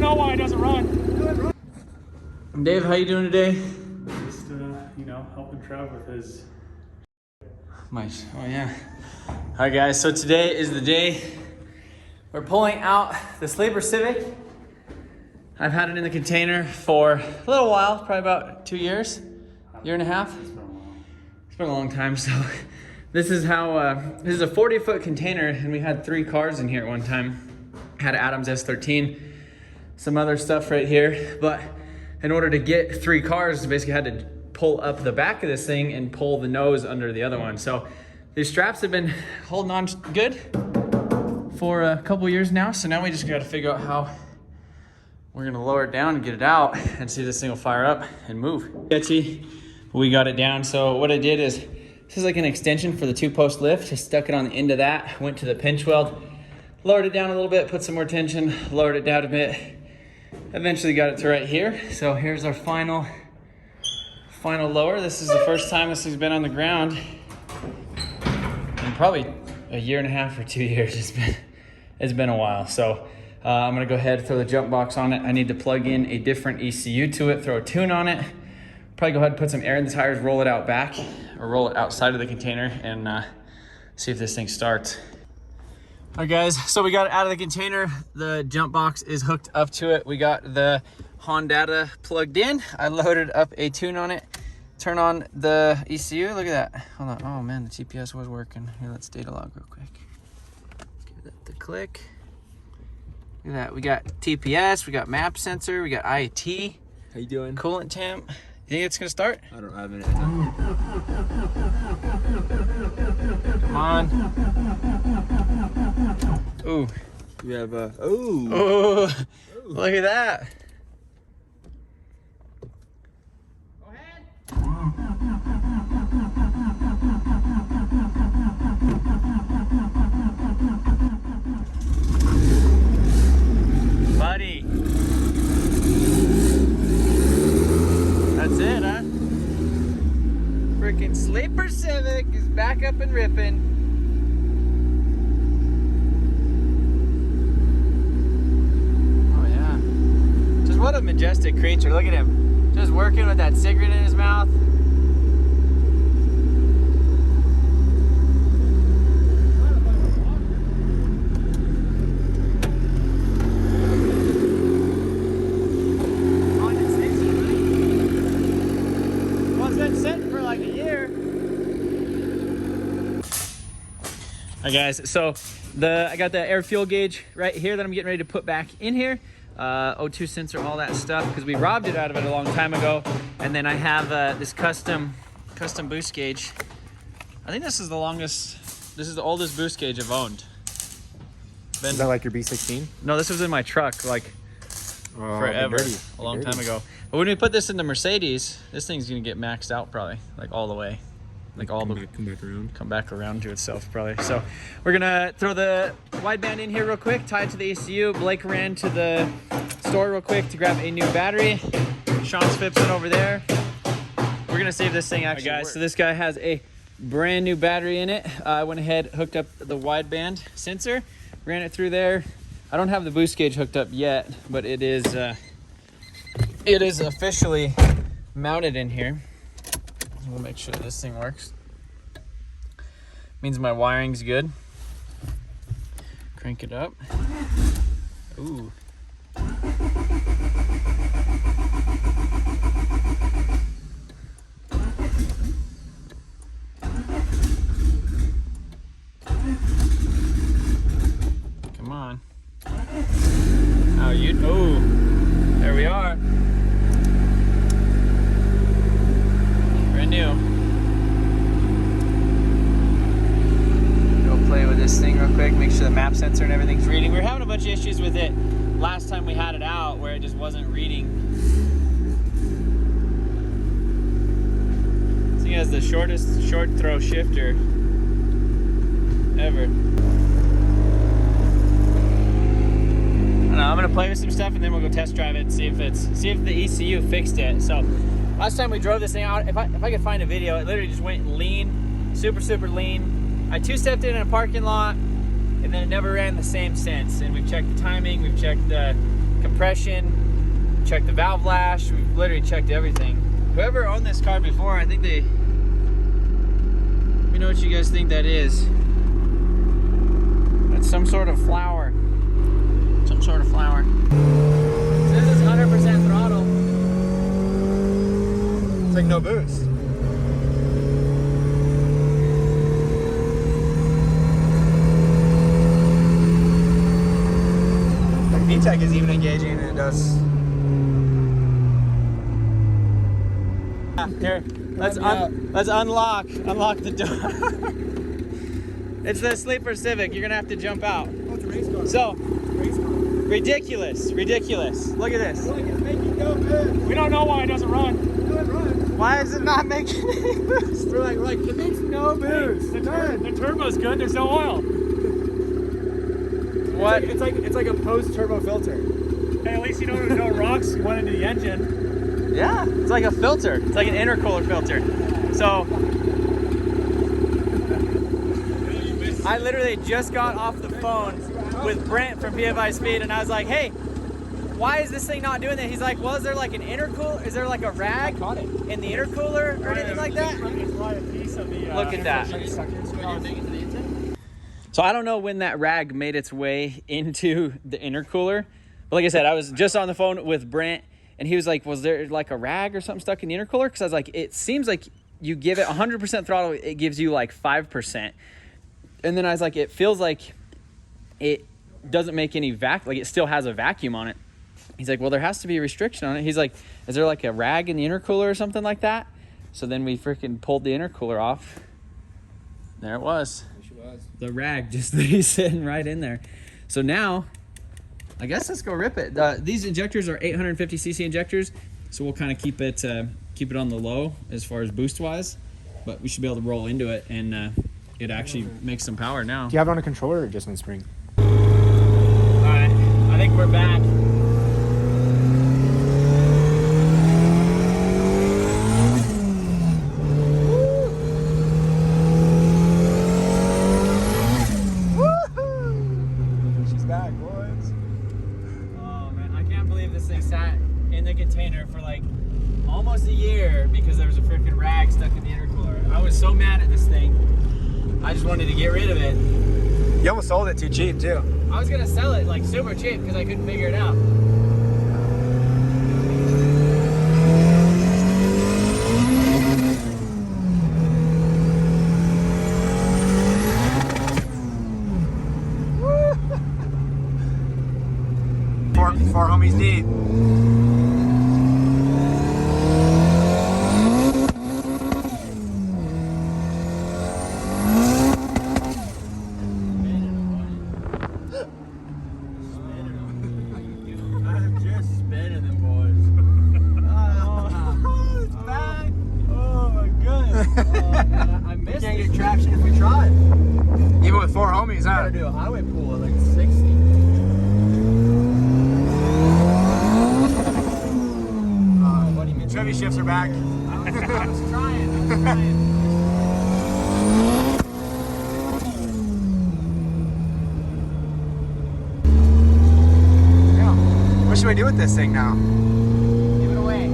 know why it doesn't run. Dave, how you doing today? Just, you know, helping Trev with his... Nice. Oh yeah. All right guys, so today is the day we're pulling out the Sleeper Civic. I've had it in the container for a little while, probably about 2 years, year and a half. It's been a long time. So this is how, this is a 40-foot container, and we had 3 cars in here at one time. Had Adam's S13, some other stuff right here, but in order to get 3 cars, basically had to pull up the back of this thing and pull the nose under the other one. So these straps have been holding on good for a couple years now. So now we just got to figure out how we're gonna lower it down and get it out and see if this thing will fire up and move. Sketchy, but we got it down. So what I did is, this is like an extension for the 2-post lift. I stuck it on the end of that, went to the pinch weld, lowered it down a little bit, put some more tension, lowered it down a bit. Eventually got it to right here. So here's our final lower. This is the first time this thing's been on the ground in probably a year and a half or 2 years. It's been a while. So I'm gonna go ahead and throw the jump box on it. I need to plug in a different ECU to it, throw a tune on it. Probably go ahead and put some air in the tires, roll it out back, or roll it outside of the container, and see if this thing starts. All right guys, so we got it out of the container. The jump box is hooked up to it. We got the Honda plugged in. I loaded up a tune on it. Turn on the ECU, look at that. Hold on, oh man, the GPS was working. Here, let's data log real quick. Give that the click. Look at that, we got TPS, we got map sensor, we got IAT. How you doing? Coolant temp. You think it's gonna start? I don't have it. Come on. Ooh. We have Oh, look at that. Go ahead. Buddy. That's it, huh? Freaking Sleeper Civic is back up and ripping. What a majestic creature. Look at him. Just working with that cigarette in his mouth. Well, it's been sitting for like a year. Alright guys, so I got the air fuel gauge right here that I'm getting ready to put back in here. O2 sensor, all that stuff, because we robbed it out of it a long time ago. And then I have this custom boost gauge. I think this is the oldest boost gauge I've owned. Is that like your B16? No, this was in my truck like forever, a long time ago. But when we put this in the Mercedes, this thing's gonna get maxed out probably, like all the way. Like come back around to itself probably. So we're gonna throw the wideband in here real quick, tie it to the ECU. Blake ran to the store real quick to grab a new battery. Sean's fixing over there. We're gonna see if this thing actually works. So this guy has a brand new battery in it. I went ahead, hooked up the wideband sensor, ran it through there. I don't have the boost gauge hooked up yet, but it is officially mounted in here. We'll make sure this thing works. Means my wiring's good. Crank it up. Ooh. Come on. Oh, there we are. Brand new. Go play with this thing real quick, make sure the map sensor and everything's reading. We were having a bunch of issues with it last time we had it out where it just wasn't reading. This thing has the shortest short throw shifter ever. I'm gonna play with some stuff and then we'll go test drive it and see if the ECU fixed it. So last time we drove this thing out, if I could find a video, it literally just went lean, super lean. I two-stepped it in a parking lot and then it never ran the same since. And we've checked the timing, we've checked the compression, checked the valve lash. We've literally checked everything. Whoever owned this car before, I think they, let me know what you guys think that is. That's some sort of flower. Some sort of flower. This is 100% throttle. It's like no boost. VTEC is even engaging and it does. Here, let's unlock the door. It's the sleeper Civic. You're gonna have to jump out. Oh, it's a race car. So, Race car. ridiculous. Look at this. Look, it's making no boost. We don't know why it doesn't run. No, it runs. Why is it not making any boost? We're like, it makes no boost. The turbo's good. There's no oil. What? It's like a post turbo filter. Hey, at least you know there's no rocks went into the engine. Yeah, it's like a filter. It's like an intercooler filter. So, I literally just got off the phone with Brent from PFI Speed, and I was like, hey, why is this thing not doing that? He's like, well, is there like an intercooler? Is there like a rag in the intercooler or anything like that? Look at that. So I don't know when that rag made its way into the intercooler. But like I said, I was just on the phone with Brent, and he was like, was there like a rag or something stuck in the intercooler? Because I was like, it seems like you give it 100% throttle, it gives you like 5%. And then I was like, it feels like it doesn't make any like it still has a vacuum on it. He's like, well, there has to be a restriction on it. He's like, is there like a rag in the intercooler or something like that? So then we freaking pulled the intercooler off. There it was. The rag just sitting right in there. So now, I guess let's go rip it. These injectors are 850cc injectors, so we'll kind of keep it on the low as far as boost wise, but we should be able to roll into it and it actually makes some power now. Do you have it on a controller or just on spring? All right, I think we're back. Container for like almost a year because there was a freaking rag stuck in the intercooler. I was so mad at this thing. I just wanted to get rid of it. You almost sold it too cheap too. I was gonna sell it like super cheap because I couldn't figure it out. Four homies deep. I missed can't get traction if we tried. Even with four homies, huh? Gotta do a highway pull at like 60. Buddy, Chevy shifts are back. I was trying. Yeah. What should we do with this thing now? Give it away.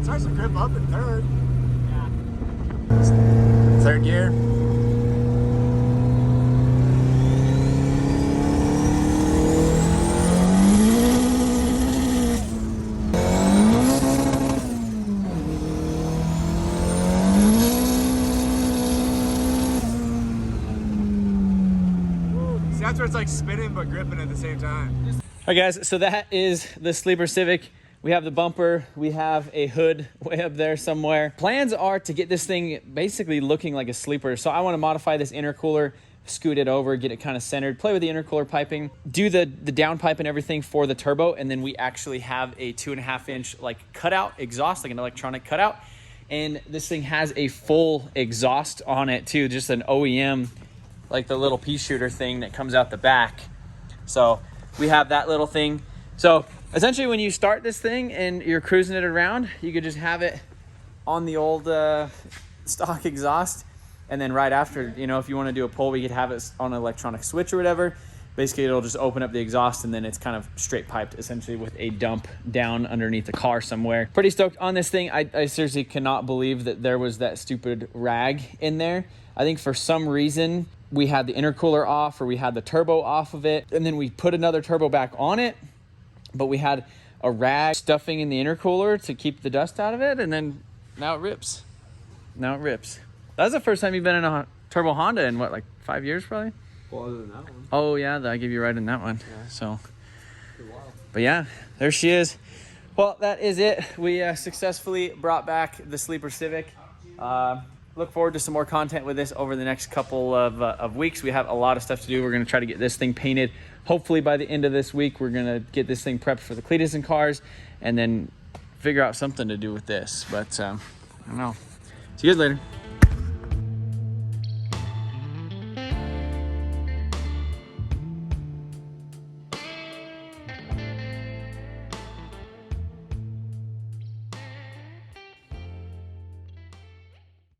Starts to grip up in third. Yeah. Third gear. See, that's where it's like spinning but gripping at the same time. All right, guys, so that is the Sleeper Civic. We have the bumper, we have a hood way up there somewhere. Plans are to get this thing basically looking like a sleeper. So I want to modify this intercooler, scoot it over, get it kind of centered, play with the intercooler piping, do the down pipe and everything for the turbo, and then we actually have a 2.5 inch like cutout exhaust, like an electronic cutout. And this thing has a full exhaust on it too, just an OEM, like the little pea shooter thing that comes out the back. So we have that little thing. So essentially when you start this thing and you're cruising it around, you could just have it on the old stock exhaust. And then right after, you know, if you want to do a pull, we could have it on an electronic switch or whatever. Basically, it'll just open up the exhaust and then it's kind of straight piped essentially with a dump down underneath the car somewhere. Pretty stoked on this thing. I seriously cannot believe that there was that stupid rag in there. I think for some reason we had the intercooler off or we had the turbo off of it. And then we put another turbo back on it, but we had a rag stuffing in the intercooler to keep the dust out of it. And then now it rips. Now it rips. That's the first time you've been in a turbo Honda in what, like 5 years probably? Well, other than that one. Oh yeah, I gave you a ride in that one. Yeah. So, but yeah, there she is. Well, that is it. We successfully brought back the Sleeper Civic. Look forward to some more content with this over the next couple of weeks. We have a lot of stuff to do. We're going to try to get this thing painted. Hopefully by the end of this week, we're going to get this thing prepped for the Cletus and cars and then figure out something to do with this. But I don't know. See you guys later.